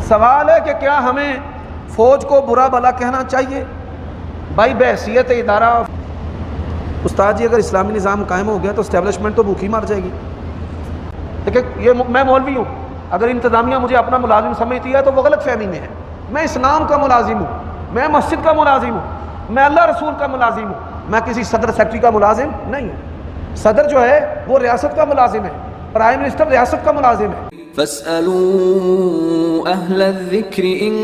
سوال ہے کہ کیا ہمیں فوج کو برا بھلا کہنا چاہیے؟ بھائی بحیثیت ادارہ استاد جی اگر اسلامی نظام قائم ہو گیا تو اسٹیبلشمنٹ تو بھوکی مار جائے گی. دیکھیں یہ میں مولوی ہوں، اگر انتظامیہ مجھے اپنا ملازم سمجھتی ہے تو وہ غلط فہمی میں ہے. میں اسلام کا ملازم ہوں، میں مسجد کا ملازم ہوں، میں اللہ رسول کا ملازم ہوں، میں کسی صدر سیکٹری کا ملازم نہیں ہوں. صدر جو ہے وہ ریاست کا ملازم ہے، پرائم منسٹر ریاست کا ملازم ہے. فاسألوا أهل الذكر إن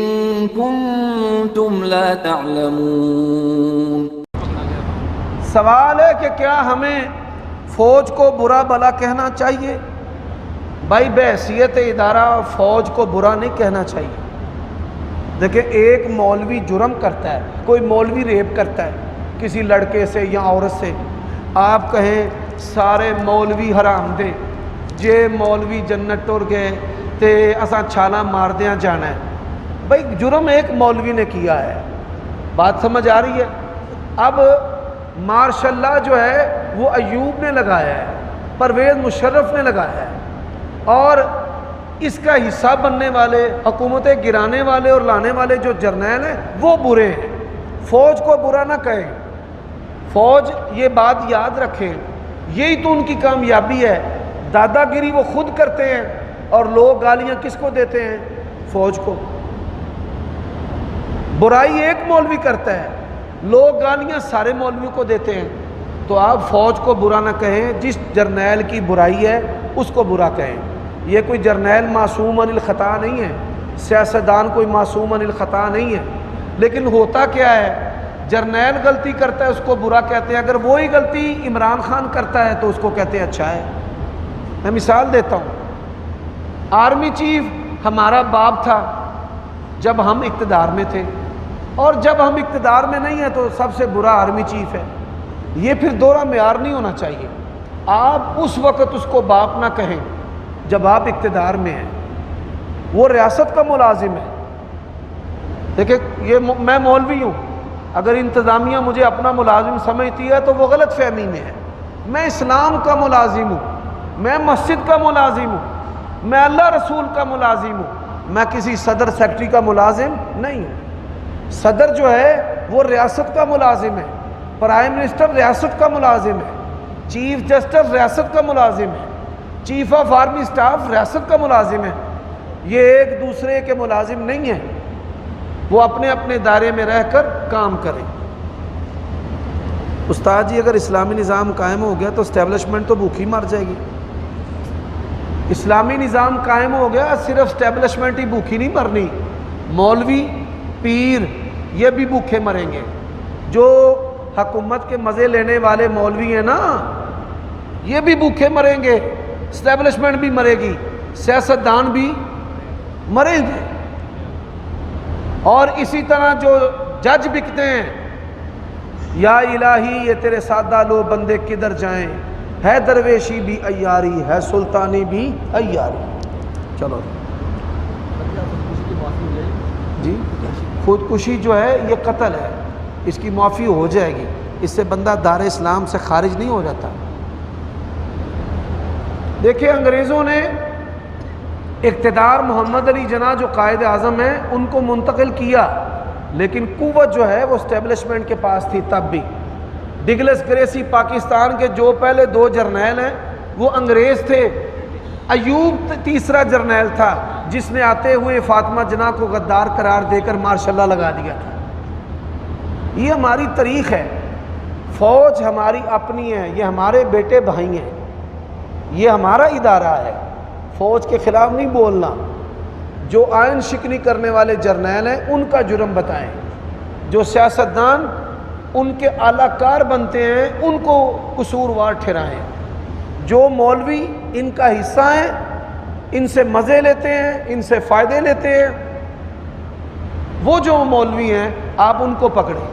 كنتم لا تعلمون. سوال ہے کہ کیا ہمیں فوج کو برا بھلا کہنا چاہیے؟ بھائی بحیثیت ادارہ فوج کو برا نہیں کہنا چاہیے. دیکھیں ایک مولوی جرم کرتا ہے، کوئی مولوی ریپ کرتا ہے کسی لڑکے سے یا عورت سے، آپ کہیں سارے مولوی حرام دے، جے مولوی جنت ٹر گئے تے اساں چھالا مار دیاں جانا ہے. بھائی جرم ایک مولوی نے کیا ہے، بات سمجھ آ رہی ہے؟ اب ماشاء اللہ جو ہے وہ ایوب نے لگایا ہے، پرویز مشرف نے لگایا ہے، اور اس کا حصہ بننے والے، حکومتیں گرانے والے اور لانے والے جو جرنیل ہیں وہ برے ہیں. فوج کو برا نہ کہیں. فوج یہ بات یاد رکھیں، یہی تو ان کی کامیابی ہے. دادا گیری وہ خود کرتے ہیں اور لوگ گالیاں کس کو دیتے ہیں؟ فوج کو. برائی ایک مولوی کرتا ہے، لوگ گالیاں سارے مولویوں کو دیتے ہیں. تو آپ فوج کو برا نہ کہیں، جس جرنیل کی برائی ہے اس کو برا کہیں. یہ کوئی جرنیل معصوم عن الخطا نہیں ہے، سیاستدان کوئی معصوم عن الخطا نہیں ہے. لیکن ہوتا کیا ہے، جرنیل غلطی کرتا ہے اس کو برا کہتے ہیں، اگر وہی غلطی عمران خان کرتا ہے تو اس کو کہتے ہیں اچھا ہے. میں مثال دیتا ہوں، آرمی چیف ہمارا باپ تھا جب ہم اقتدار میں تھے، اور جب ہم اقتدار میں نہیں ہیں تو سب سے برا آرمی چیف ہے. یہ پھر دوہرا معیار نہیں ہونا چاہیے. آپ اس وقت اس کو باپ نہ کہیں جب آپ اقتدار میں ہیں، وہ ریاست کا ملازم ہے. دیکھیں یہ میں مولوی ہوں، اگر انتظامیہ مجھے اپنا ملازم سمجھتی ہے تو وہ غلط فہمی میں ہے. میں اسلام کا ملازم ہوں، میں مسجد کا ملازم ہوں، میں اللہ رسول کا ملازم ہوں، میں کسی صدر سیکٹری کا ملازم نہیں ہوں. صدر جو ہے وہ ریاست کا ملازم ہے، پرائم منسٹر ریاست کا ملازم ہے، چیف جسٹس ریاست کا ملازم ہے، چیف آف آرمی سٹاف ریاست کا ملازم ہے. یہ ایک دوسرے کے ملازم نہیں ہیں، وہ اپنے اپنے دائرے میں رہ کر کام کریں. استاد جی اگر اسلامی نظام قائم ہو گیا تو اسٹیبلشمنٹ تو بھوکی مر جائے گی. اسلامی نظام قائم ہو گیا، صرف اسٹیبلشمنٹ ہی بھوکی نہیں مرنی، مولوی پیر یہ بھی بھوکے مریں گے. جو حکومت کے مزے لینے والے مولوی ہیں نا، یہ بھی بھوکے مریں گے، اسٹیبلشمنٹ بھی مرے گی، سیاستدان بھی مریں گے. اور اسی طرح جو جج بکتے ہیں، یا الہی یہ تیرے سادہ لو بندے کدھر جائیں، ہے درویشی بھی عیاری، ہے سلطانی بھی عیاری. چلو جی، خودکشی جو ہے یہ قتل ہے، اس کی معافی ہو جائے گی، اس سے بندہ دار اسلام سے خارج نہیں ہو جاتا. دیکھیں انگریزوں نے اقتدار محمد علی جناح جو قائد اعظم ہیں ان کو منتقل کیا، لیکن قوت جو ہے وہ اسٹیبلشمنٹ کے پاس تھی. تب بھی ڈگلس گریسی پاکستان کے جو پہلے 2 جرنیل ہیں وہ انگریز تھے. ایوب تیسرا جرنیل تھا جس نے آتے ہوئے فاطمہ جناح کو غدار قرار دے کر ماشاء اللہ لگا دیا تھا. یہ ہماری تاریخ ہے. فوج ہماری اپنی ہے، یہ ہمارے بیٹے بھائی ہیں، یہ ہمارا ادارہ ہے. فوج کے خلاف نہیں بولنا. جو آئین شکنی کرنے والے جرنیل ہیں ان کا جرم بتائیں، جو سیاستدان ان کے اعلیٰ کار بنتے ہیں ان کو قصوروار ٹھہرائیں. جو مولوی ان کا حصہ ہیں، ان سے مزے لیتے ہیں، ان سے فائدے لیتے ہیں، وہ جو مولوی ہیں آپ ان کو پکڑیں.